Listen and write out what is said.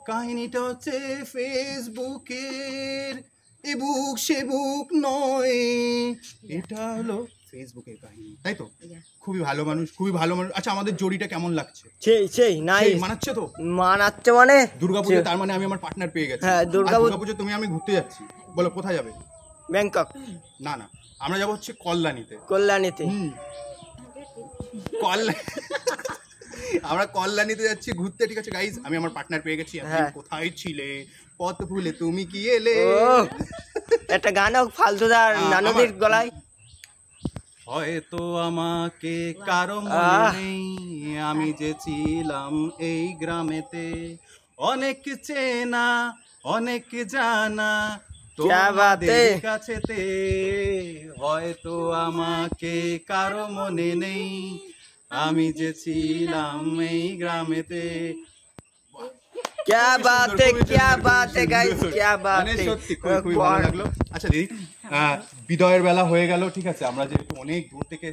কাহিনীটা হচ্ছে ফেসবুকের, এ বুক সে বুক নয়, এটা হলো ফেসবুকের কাহিনী, তাই তো? খুবই ভালো মানুষ, খুবই ভালো মানুষ। আচ্ছা, আমাদের জোড়িটা কেমন লাগছে? সেই নাইস মানাচ্ছে তো? মানাচ্ছে মানে দুর্গাপুজো, তার মানে আমি আমার পার্টনার পেয়ে গেছি। হ্যাঁ, দুর্গাপুজো তুমি আমি ঘুরতে যাচ্ছি, বলো কোথায় যাবে? ব্যাংকক। না আমরা যাবো হচ্ছে কল্যাণীতে। আমরা কল্যাণীতে যাচ্ছি ঘুরতে, ঠিক আছে গাইজ? আমি আমার পার্টনার পেয়ে গেছি। কোথায় ছিলে পথ ভুলে তুমি কি এলে, একটা গান হোক ফালতুদার নানদির গলায়। হয়তো আমাকে কারো মনে নেই, আমি যে ছিলাম এই গ্রামেতে, অনেক চেনা অনেক জানা তোমাদের কাছেতে, হয়তো আমাকে কারো মনে নেই, আমি যে ছিলাম এই গ্রামেতে। क्या बात है गाइस, क्या बात है, সত্যি খুবই ভালো লাগলো। আচ্ছা দিদি, বিদায়ের বেলা হয়ে গেল, ঠিক আছে? আমরা যেহেতু অনেক দূর থেকে